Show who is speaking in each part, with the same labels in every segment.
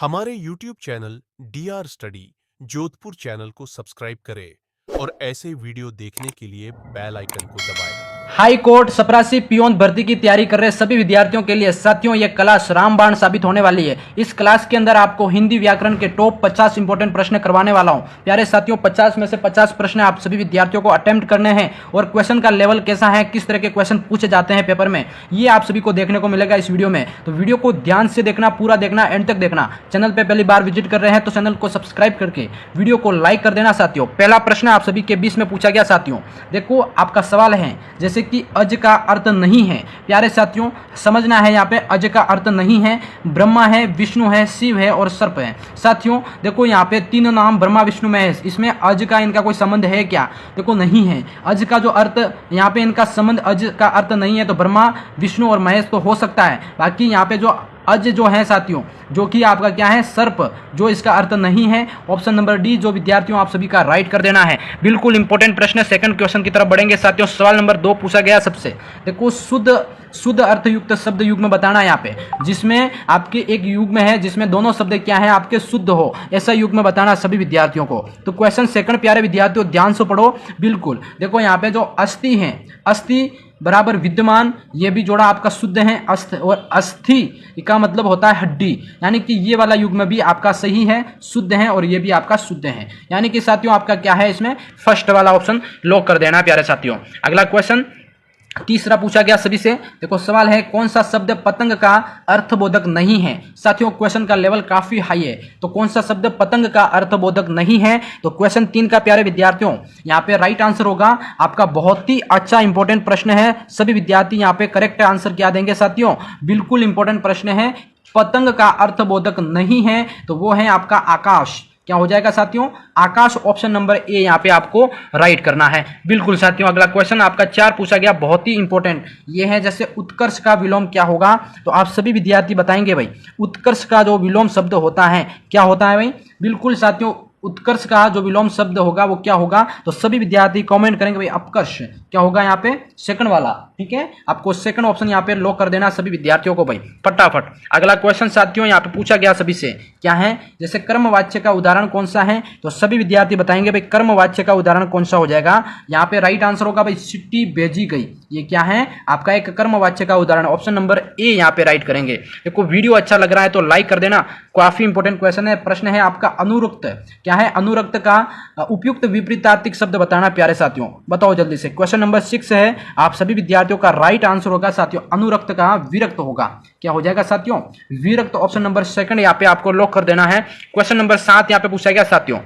Speaker 1: हमारे YouTube channel DR study Jodhpur channel को subscribe करें और ऐसे वीडियो देखने के लिए बेल आइकन को दबाएं।
Speaker 2: हाई कोर्ट चपरासी पियोन भर्ती की तैयारी कर रहे सभी विद्यार्थियों के लिए साथियों ये क्लास रामबाण साबित होने वाली है। इस क्लास के अंदर आपको हिंदी व्याकरण के टॉप 50 इंपॉर्टेंट प्रश्न करवाने वाला हूं। प्यारे साथियों 50 में से 50 प्रश्न आप सभी विद्यार्थियों को अटेम्प्ट करने हैं और क्वेश्चन का लेवल कैसा है, किस तरह के क्वेश्चन पूछे जाते हैं पेपर में, ये आप सभी को देखने को मिलेगा इस वीडियो में। तो वीडियो को ध्यान से देखना, पूरा देखना, एंड तक देखना। चैनल पर पहली बार विजिट कर रहे हैं तो चैनल को सब्सक्राइब करके वीडियो को लाइक कर देना साथियों। पहला प्रश्न आप सभी के बीच में पूछा गया साथियों। देखो आपका सवाल है जैसे कि अज का अर्थ नहीं है। प्यारे साथियों समझना है, यहाँ पे अज का अर्थ नहीं है। ब्रह्मा है, विष्णु है, शिव है और सर्प है। साथियों देखो यहाँ पे तीन नाम ब्रह्मा विष्णु महेश, इसमें अज का इनका कोई संबंध है क्या? देखो नहीं है। अज का जो अर्थ यहाँ पे इनका संबंध अज का अर्थ नहीं है, तो ब्रह्मा विष्णु और महेश तो हो सकता है। बाकी यहाँ पे जो अज जो है साथियों, जो कि आपका क्या है सर्प, जो इसका अर्थ नहीं है। ऑप्शन नंबर डी जो विद्यार्थियों आप सभी का राइट कर देना है। बिल्कुल इंपॉर्टेंट प्रश्न है। सेकंड क्वेश्चन की तरफ बढ़ेंगे साथियों। सवाल नंबर 2 पूछा गया सबसे। देखो शुद्ध अर्थयुक्त शब्द युग्म बताना है यहाँ पे, जिसमें आपके एक युग्म है जिसमें दोनों शब्द क्या है आपके शुद्ध हो, ऐसा युग्म बताना सभी विद्यार्थियों को। तो क्वेश्चन सेकंड प्यारे विद्यार्थियों ध्यान से पढ़ो। बिल्कुल देखो यहाँ पे जो अस्थि है, अस्थि बराबर विद्यमान, ये भी जोड़ा आपका शुद्ध है। अस्थ और अस्थि का मतलब होता है हड्डी, यानी कि ये वाला युग्म भी आपका सही है, शुद्ध है, और ये भी आपका शुद्ध है। यानी कि साथियों आपका क्या है इसमें फर्स्ट वाला ऑप्शन लॉक कर देना प्यारे साथियों। अगला क्वेश्चन तीसरा पूछा गया सभी से। देखो सवाल है कौन सा शब्द पतंग का अर्थबोधक नहीं है? साथियों क्वेश्चन का लेवल काफी हाई है, तो कौन सा शब्द पतंग का अर्थबोधक नहीं है? तो क्वेश्चन 3 का प्यारे विद्यार्थियों यहाँ पे राइट आंसर होगा आपका। बहुत ही अच्छा इंपॉर्टेंट प्रश्न है, सभी विद्यार्थी यहाँ पे करेक्ट आंसर क्या देंगे साथियों? बिल्कुल इंपॉर्टेंट प्रश्न है। पतंग का अर्थबोधक नहीं है तो वो है आपका आकाश। क्या हो जाएगा साथियों? आकाश। ऑप्शन नंबर ए यहाँ पे आपको राइट करना है। बिल्कुल साथियों अगला क्वेश्चन आपका 4 पूछा गया, बहुत ही इंपॉर्टेंट ये है। जैसे उत्कर्ष का विलोम क्या होगा? तो आप सभी विद्यार्थी बताएंगे भाई उत्कर्ष का जो विलोम शब्द होता है क्या होता है भाई? बिल्कुल साथियों उत्कर्ष का जो विलोम शब्द होगा वो क्या होगा? तो सभी विद्यार्थी कमेंट करेंगे भाई अपकर्ष। क्या होगा यहाँ पे? सेकंड वाला। ठीक है, आपको सेकंड ऑप्शन यहाँ पे लॉक कर देना सभी विद्यार्थियों को भाई फटाफट। अगला क्वेश्चन साथियों यहाँ पे पूछा गया सभी से, क्या है? जैसे कर्मवाच्य का उदाहरण कौन सा है? तो सभी विद्यार्थी बताएंगे भाई कर्मवाच्य का उदाहरण कौन सा हो जाएगा? यहाँ पे राइट आंसर होगा भाई चिट्ठी भेजी गई। ये क्या है आपका एक कर्मवाच्य का उदाहरण। ऑप्शन नंबर ए यहाँ पे राइट करेंगे। देखो वीडियो अच्छा लग रहा है तो लाइक कर देना, काफी इंपॉर्टेंट क्वेश्चन है। प्रश्न है आपका अनुरुक्त। क्या है? अनुरक्त का उपयुक्त विपरीतार्थिक शब्द बताना प्यारे साथियों। बताओ जल्दी से। क्वेश्चन नंबर 6 है, आप सभी विद्यार्थियों का राइट आंसर होगा साथियों अनुरक्त का विरक्त होगा। क्या हो जाएगा साथियों? विरक्त। ऑप्शन नंबर सेकंड यहाँ पे आपको लॉक कर देना है। क्वेश्चन नंबर 7 यहाँ पे पूछा गया साथियों।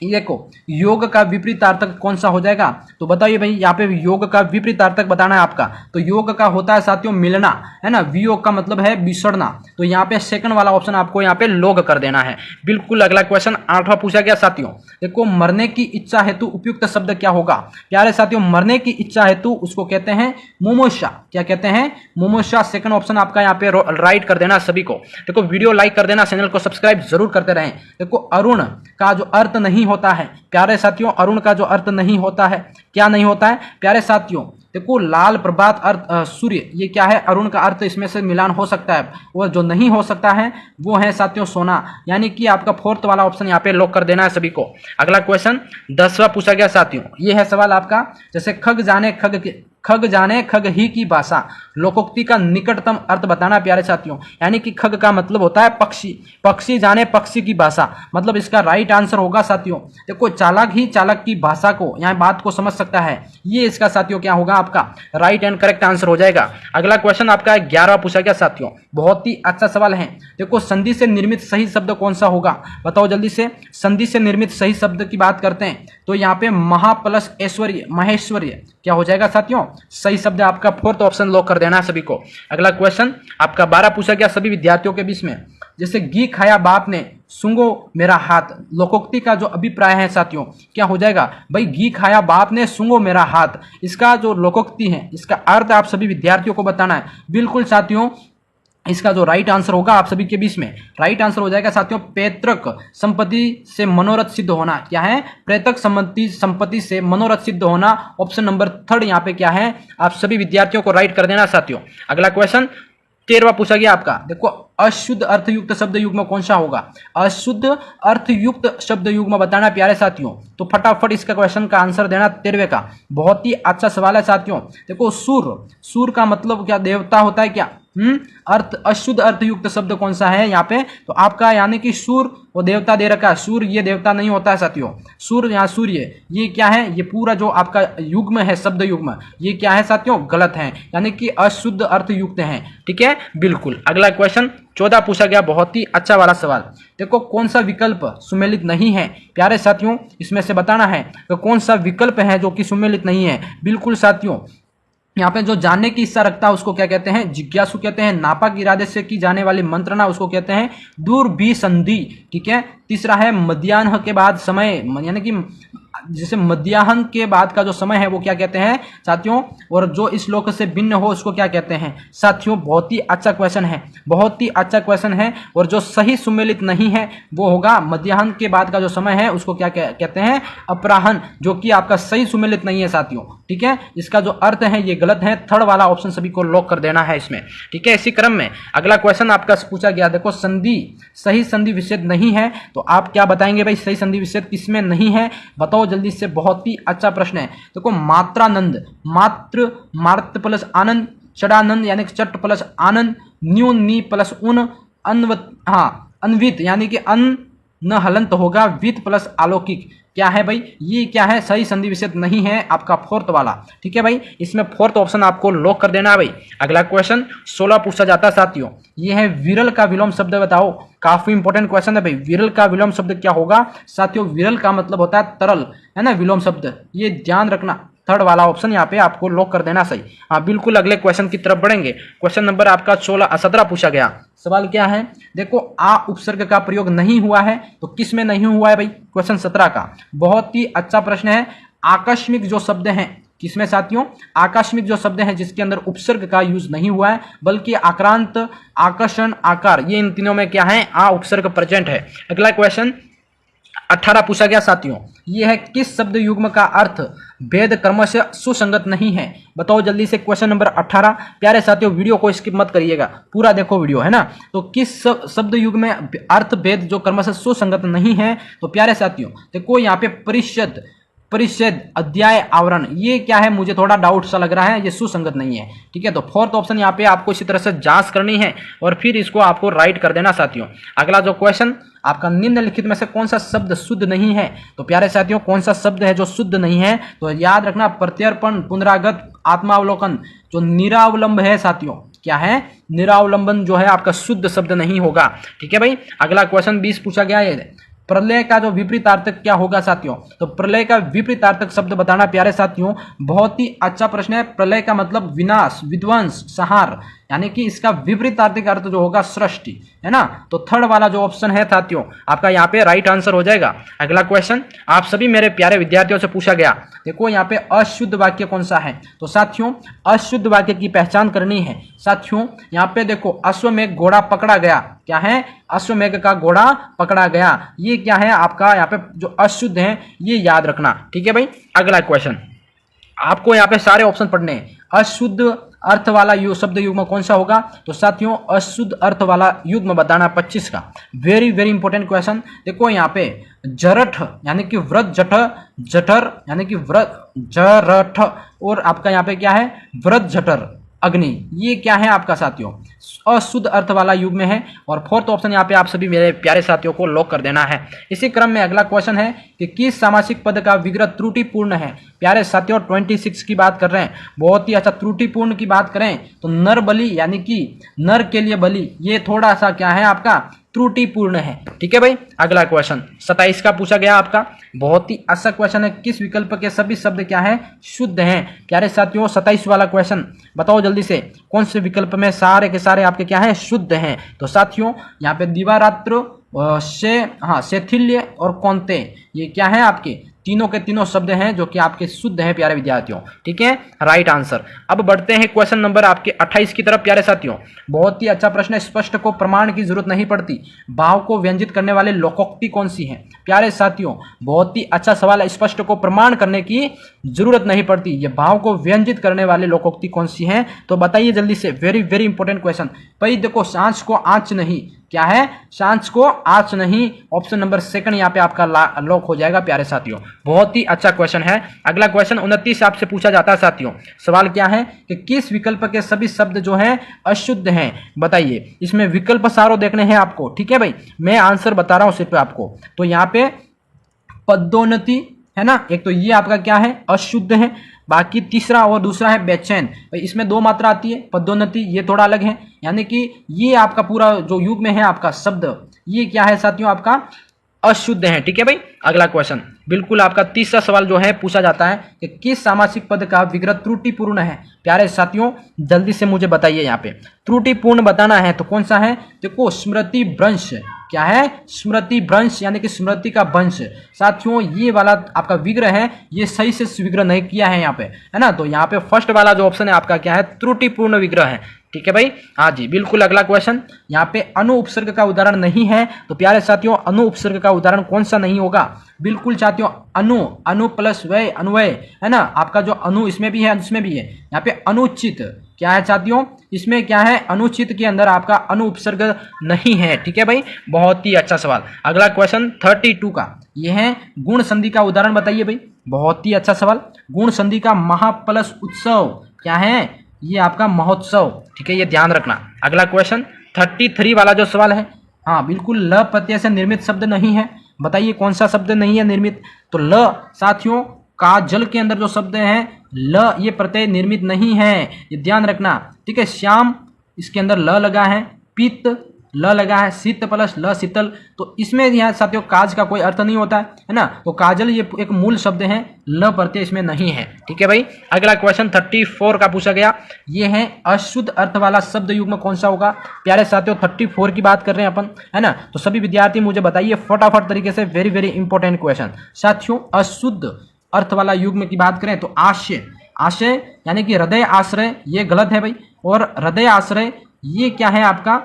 Speaker 2: देखो योग का विपरीतार्थक कौन सा हो जाएगा? तो बताइए भाई यहाँ पे योग का विपरीतार्थक बताना है आपका। तो योग का होता है साथियों मिलना, है ना। वियोग का मतलब है बिछड़ना। तो यहाँ पे सेकंड वाला ऑप्शन आपको यहाँ पे लॉक कर देना है। बिल्कुल अगला क्वेश्चन 8वां पूछा गया साथियों। देखो मरने की इच्छा हेतु उपयुक्त शब्द क्या होगा? प्यारे साथियों मरने की इच्छा हेतु उसको कहते हैं मुमुक्षा। क्या कहते हैं? मुमुक्षा। सेकंड ऑप्शन आपका यहाँ पे राइट कर देना सभी को। देखो वीडियो लाइक कर देना, चैनल को सब्सक्राइब जरूर करते रहें। देखो अरुण का जो अर्थ नहीं होता है प्यारे साथियों, अरुण का जो अर्थ नहीं होता है, क्या नहीं होता है प्यारे साथियों? देखो लाल प्रभात अर्थ सूर्य, ये क्या है? अरुण का अर्थ इसमें से मिलान हो सकता है। वो जो नहीं हो सकता है वो है साथियों सोना, यानी कि आपका फोर्थ वाला ऑप्शन यहाँ पे लॉक कर देना है सभी को। अगला क्वेश्चन 10वां पूछा गया साथियों। ये है सवाल आपका। जैसे खग जाने खग ही की भाषा, लोकोक्ति का निकटतम अर्थ बताना प्यारे साथियों। यानी कि खग का मतलब होता है पक्षी, पक्षी जाने पक्षी की भाषा, मतलब इसका राइट आंसर होगा साथियों। देखो चालक ही चालक की भाषा को, यहाँ बात को समझ सकता है, ये इसका साथियों क्या होगा आपका राइट एंड करेक्ट आंसर हो जाएगा। अगला क्वेश्चन आपका 11वां पूछा गया साथियों। बहुत ही अच्छा सवाल है। देखो संधि से निर्मित सही शब्द कौन सा होगा? बताओ जल्दी से। संधि से निर्मित सही शब्द की बात करते हैं तो यहाँ पे महा प्लस ऐश्वर्य, महेश्वर्य। क्या हो जाएगा साथियों? सही शब्द आपका फोर्थ ऑप्शन लॉक कर देना है सभी को। अगला क्वेश्चन आपका 12 पूछा गया सभी विद्यार्थियों के बीच में। जैसे घी खाया बाप ने सूंघो मेरा हाथ, लोकोक्ति का जो अभिप्राय है साथियों क्या हो जाएगा भाई? घी खाया बाप ने सूंघो मेरा हाथ, इसका जो लोकोक्ति है इसका अर्थ आप सभी विद्यार्थियों को बताना है। बिल्कुल साथियों इसका जो राइट आंसर होगा आप सभी के बीच में राइट आंसर हो जाएगा साथियों पैतृक संपत्ति से मनोरथ सिद्ध होना। क्या है? पैतृक संपत्ति से मनोरथ सिद्ध होना। ऑप्शन नंबर 3 यहाँ पे क्या है? आप सभी विद्यार्थियों को राइट कर देना साथियों। अगला क्वेश्चन 13वां पूछा गया आपका, देखो अशुद्ध अर्थयुक्त शब्द युग्म कौन सा होगा? अशुद्ध अर्थयुक्त शब्द युग्म बताना प्यारे साथियों। तो फटाफट इसका क्वेश्चन का आंसर देना 13वें का। बहुत ही अच्छा सवाल है साथियों। देखो सूर का मतलब क्या देवता होता है क्या? अशुद्ध अर्थयुक्त शब्द कौन सा है यहाँ पे? तो आपका यानी कि सूर वो देवता दे रखा है। सूर ये देवता नहीं होता है साथियों। सूर यहाँ सूर्य ये क्या है? ये पूरा जो आपका युग्म है शब्द युग्म ये क्या है साथियों? गलत है, यानी कि अशुद्ध अर्थयुक्त है। ठीक है, बिल्कुल। अगला क्वेश्चन 14 पूछा गया, बहुत ही अच्छा वाला सवाल। देखो कौन सा विकल्प सुमेलित नहीं है प्यारे साथियों, इसमें से बताना है तो कौन सा विकल्प है जो कि सुमेलित नहीं है। बिल्कुल साथियों, यहाँ पे जो जानने की इच्छा रखता है उसको क्या कहते हैं? जिज्ञासु कहते हैं। नापाक इरादे से की जाने वाली मंत्रणा उसको कहते हैं दूरभिसंधि। ठीक है। तीसरा है मध्याह्न के बाद समय, यानी कि जैसे मध्याह्न के बाद का जो समय है वो क्या कहते हैं साथियों? और जो इस लोक से भिन्न हो उसको क्या कहते हैं साथियों? बहुत ही अच्छा क्वेश्चन है, बहुत ही अच्छा क्वेश्चन है। और जो सही सुमेलित नहीं है वो होगा मध्याह्न के बाद का जो समय है उसको क्या कहते हैं? अपराह्न, जो कि आपका सही सुमेलित नहीं है साथियों। ठीक है, इसका जो अर्थ है ये गलत है। थर्ड वाला ऑप्शन सभी को लॉक कर देना है इसमें। ठीक है, इसी क्रम में अगला क्वेश्चन आपका पूछा गया, देखो संधि, सही संधि विच्छेद नहीं है तो आप क्या बताएंगे भाई? सही संधि विच्छेद किसमें नहीं है बताओ जल्दी से। बहुत ही अच्छा प्रश्न है। देखो मात्रानंद, मात्र प्लस आनंद, चढ़ानंद यानी चट प्लस आनंद, न्यून नी प्लस उन, अन्वित यानी कि अन न हलंत होगा, वित प्लस अलौकिक। क्या है भाई? ये क्या है? सही संधि विच्छेद नहीं है आपका फोर्थ वाला। ठीक है भाई, इसमें फोर्थ ऑप्शन आपको लॉक कर देना है भाई। अगला क्वेश्चन 16 पूछा जाता है साथियों, ये है विरल का विलोम शब्द बताओ। काफी इंपॉर्टेंट क्वेश्चन है भाई। विरल का विलोम शब्द क्या होगा साथियों? विरल का मतलब होता है तरल, है ना, विलोम शब्द, ये ध्यान रखना। थर्ड वाला ऑप्शन यहाँ पे आपको लॉक कर देना सही। हाँ बिल्कुल, अगले क्वेश्चन की तरफ बढ़ेंगे। क्वेश्चन नंबर आपका 17 पूछा गया। सवाल क्या है? देखो आ उपसर्ग का प्रयोग नहीं हुआ है तो किस में नहीं हुआ है भाई? क्वेश्चन 17 का बहुत ही अच्छा प्रश्न है। आकस्मिक जो शब्द हैं किसमें साथियों? आकस्मिक जो शब्द हैं जिसके अंदर उपसर्ग का यूज नहीं हुआ है बल्कि आक्रांत, आकर्षण, आकार, ये इन तीनों में क्या है? आ उपसर्ग प्रेजेंट है। अगला क्वेश्चन 18 पूछा गया साथियों, यह है किस शब्द युग्म का अर्थ भेद क्रम से सुसंगत नहीं है बताओ जल्दी से। क्वेश्चन नंबर 18 प्यारे साथियों, वीडियो को स्किप मत करिएगा, पूरा देखो वीडियो, है ना। तो किस शब्द युग्म में अर्थ भेद जो क्रम से सुसंगत नहीं है? तो प्यारे साथियों देखो यहाँ पे परिच्छेद, अध्याय, आवरण, ये क्या है? मुझे थोड़ा डाउट सा लग रहा है, ये सुसंगत नहीं है। ठीक है, तो फोर्थ ऑप्शन यहाँ पे आपको इसी तरह से जांच करनी है और फिर इसको आपको राइट कर देना साथियों। अगला जो क्वेश्चन आपका, निम्नलिखित में से कौन सा शब्द शुद्ध नहीं है? तो प्यारे साथियों कौन सा शब्द है जो शुद्ध नहीं है? तो याद रखना, प्रत्यर्पण, पुनरागत, आत्मावलोकन, जो निरावलंब है साथियों, क्या है? निरावलंबन जो है आपका शुद्ध शब्द नहीं होगा। ठीक है भाई। अगला क्वेश्चन 20 पूछा गया है, प्रलय का जो विपरीतार्थक क्या होगा साथियों? तो प्रलय का विपरीतार्थक शब्द बताना प्यारे साथियों। बहुत ही अच्छा प्रश्न है। प्रलय का मतलब विनाश, विध्वंस, संहार, यानी कि इसका विपरीतार्थक अर्थ जो होगा सृष्टि, है ना। तो थर्ड वाला जो ऑप्शन है साथियों आपका यहाँ पे राइट आंसर हो जाएगा। अगला क्वेश्चन आप सभी मेरे प्यारे विद्यार्थियों से पूछा गया, देखो यहाँ पे अशुद्ध वाक्य कौन सा है? तो साथियों अशुद्ध वाक्य की पहचान करनी है साथियों। यहाँ पे देखो, अश्वमेघ घोड़ा पकड़ा गया, क्या है? अश्वमेघ का घोड़ा पकड़ा गया, ये क्या है आपका? यहाँ पे जो अशुद्ध है ये याद रखना। ठीक है भाई। अगला क्वेश्चन आपको यहाँ पे सारे ऑप्शन पढ़ने हैं। अशुद्ध अर्थ वाला शब्द युग्म कौन सा होगा? तो साथियों अशुद्ध अर्थ वाला युग्म बताना 25 का। Very very important question. देखो यहाँ पे जरठ यानी कि व्रत जठ, जठर यानी कि व्रत जरठ, और आपका यहाँ पे क्या है? व्रत जठर, अग्नि, ये क्या है आपका साथियों? अशुद्ध अर्थ वाला युग्म है। और फोर्थ ऑप्शन यहाँ पे आप सभी मेरे प्यारे साथियों को लॉक कर देना है। इसी क्रम में अगला क्वेश्चन है कि किस सामासिक पद का विग्रह त्रुटिपूर्ण है? प्यारे साथियों 26 की बात कर रहे हैं। बहुत ही अच्छा। त्रुटिपूर्ण की बात करें तो नर बलि यानी कि नर के लिए बलि, ये थोड़ा सा क्या है आपका? त्रुटिपूर्ण है। ठीक है भाई। अगला क्वेश्चन 27 का पूछा गया आपका। बहुत ही अच्छा क्वेश्चन है। किस विकल्प के सभी शब्द क्या है? शुद्ध हैं। प्यारे साथियों 27 वाला क्वेश्चन बताओ जल्दी से, कौन से विकल्प में सारे के सारे आपके क्या है? शुद्ध हैं। तो साथियों यहाँ पे दिवारात्र, शैथिल्य और कौनते, ये क्या है आपके? तीनों के तीनों शब्द हैं जो कि आपके शुद्ध हैं प्यारे विद्यार्थियों। ठीक है, राइट आंसर। अब बढ़ते हैं क्वेश्चन नंबर आपके 28 की तरफ प्यारे साथियों। बहुत ही अच्छा प्रश्न है। स्पष्ट को प्रमाण की जरूरत नहीं पड़ती, भाव को व्यंजित करने वाले लोकोक्ति कौन सी है प्यारे साथियों? बहुत ही अच्छा सवाल है। स्पष्ट को प्रमाण करने की जरूरत नहीं पड़ती, ये भाव को व्यंजित करने वाले लोकोक्ति कौन सी है? तो बताइए जल्दी से। Very very important question. भाई देखो, सांस को आंच नहीं, क्या है? सांस को आंच नहीं। ऑप्शन नंबर सेकंड यहाँ पे आपका लॉक हो जाएगा प्यारे साथियों। बहुत ही अच्छा क्वेश्चन है। अगला क्वेश्चन 29 आपसे पूछा जाता है साथियों। सवाल क्या है कि किस विकल्प के सभी शब्द जो हैं अशुद्ध हैं? बताइए। इसमें विकल्प सारों देखने हैं आपको। ठीक है भाई, मैं आंसर बता रहा हूं सिर्फ आपको। तो यहाँ पे पदोन्नति है ना, एक तो ये आपका क्या है? अशुद्ध है। बाकी तीसरा और दूसरा है बेचैन। भाई इसमें दो मात्रा आती है, पदोन्नति, ये थोड़ा अलग है। यानी कि ये आपका पूरा जो युग में है आपका शब्द, ये क्या है साथियों? आपका अशुद्ध है। ठीक है भाई। अगला क्वेश्चन बिल्कुल आपका तीसरा सवाल जो है पूछा जाता है कि किस सामासिक पद का विग्रह त्रुटिपूर्ण है? प्यारे साथियों जल्दी से मुझे बताइए। यहाँ पे त्रुटिपूर्ण बताना है तो कौन सा है? देखो, स्मृति भ्रंश। क्या है? स्मृति भ्रंश, यानी कि स्मृति का भ्रंश। साथियों ये वाला आपका विग्रह है, ये सही से विग्रह नहीं किया है यहाँ पे, है ना। तो यहाँ पे फर्स्ट वाला जो ऑप्शन है आपका क्या है? त्रुटिपूर्ण विग्रह है। ठीक है भाई, हाँ जी बिल्कुल। अगला क्वेश्चन, यहाँ पे अनु उपसर्ग का उदाहरण नहीं है। तो प्यारे साथियों अनु उपसर्ग का उदाहरण कौन सा नहीं होगा? बिल्कुल साथियों, अनु, अनु प्लस वय, अन्वय, है ना। आपका जो अनु इसमें भी है, इसमें भी है। यहाँ पे अनुचित, क्या है साथियों? इसमें क्या है? अनुचित के अंदर आपका अनु उपसर्ग नहीं है। ठीक है भाई, बहुत ही अच्छा सवाल। अगला क्वेश्चन 32 का, ये है गुण संधि का उदाहरण बताइए भाई। बहुत ही अच्छा सवाल। गुण संधि का महा प्लस उत्सव, क्या है? ये आपका महोत्सव। ठीक है, ये ध्यान रखना। अगला क्वेश्चन 33 वाला जो सवाल है, हाँ बिल्कुल, ल प्रत्यय से निर्मित शब्द नहीं है। बताइए कौन सा शब्द नहीं है निर्मित? तो ल साथियों, काजल के अंदर जो शब्द है ल, ये प्रत्यय निर्मित नहीं है, ये ध्यान रखना। ठीक है, श्याम, इसके अंदर ल लगा है। पित्त, ल लगा है। शीत प्लस ल, शीतल। तो इसमें यहाँ साथियों काज का कोई अर्थ नहीं होता है ना। तो काजल ये एक मूल शब्द है, ल प्रत्यय इसमें नहीं है। ठीक है भाई। अगला क्वेश्चन 34 का पूछा गया, ये है अशुद्ध अर्थ वाला शब्द युग्म कौन सा होगा? प्यारे साथियों 34 की बात कर रहे हैं अपन, है ना। तो सभी विद्यार्थी मुझे बताइए फटाफट तरीके से। वेरी वेरी इंपॉर्टेंट क्वेश्चन साथियों। अशुद्ध अर्थ वाला युग्म की बात करें तो आशय, आशय यानी कि हृदय आश्रय, ये गलत है भाई। और हृदय आश्रय ये क्या है आपका?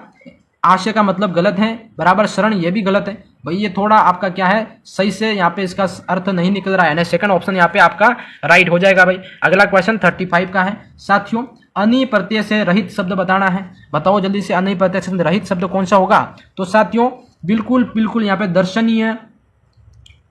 Speaker 2: आशय का मतलब गलत है। बराबर शरण, ये भी गलत है भाई। ये थोड़ा आपका क्या है? सही से यहाँ पे इसका अर्थ नहीं निकल रहा है ना। सेकंड ऑप्शन यहाँ पे आपका राइट हो जाएगा भाई। अगला क्वेश्चन 35 का है साथियों। अनी प्रत्यय से रहित शब्द बताना है। बताओ जल्दी से, अनी प्रत्यय से रहित शब्द कौन सा होगा? तो साथियों बिल्कुल बिल्कुल यहाँ पे दर्शनीय,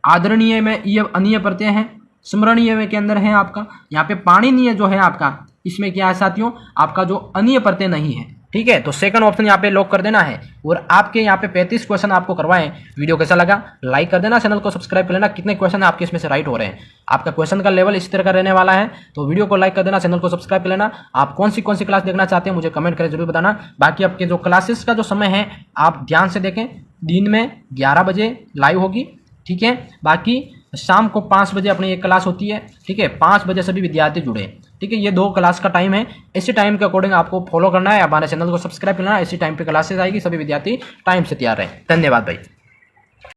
Speaker 2: आदरणीय में ये अनीय प्रत्यय है। स्मरणीय में के अंदर है आपका यहाँ पे पाणिनीय जो है आपका, इसमें क्या है साथियों? आपका जो अनीय प्रत्यय नहीं है। ठीक है, तो सेकंड ऑप्शन यहाँ पे लॉक कर देना है। और आपके यहाँ पे 35 क्वेश्चन आपको करवाएं। वीडियो कैसा लगा लाइक कर देना, चैनल को सब्सक्राइब कर लेना। कितने क्वेश्चन आपके इसमें से राइट हो रहे हैं? आपका क्वेश्चन का लेवल इस तरह का रहने वाला है। तो वीडियो को लाइक कर देना, चैनल को सब्सक्राइब कर लेना। आप कौन सी क्लास देखना चाहते हैं मुझे कमेंट करके जरूर बताना। बाकी आपके जो क्लासेस का जो समय है आप ध्यान से देखें। दिन में 11 बजे लाइव होगी। ठीक है, बाकी शाम को 5 बजे अपनी एक क्लास होती है। ठीक है, 5 बजे सभी विद्यार्थी जुड़े। ठीक है, ये 2 क्लास का टाइम है। इसी टाइम के अकॉर्डिंग आपको फॉलो करना है, हमारे चैनल को सब्सक्राइब करना है। इसी टाइम पे क्लासेस आएगी, सभी विद्यार्थी टाइम से तैयार रहें। धन्यवाद भाई।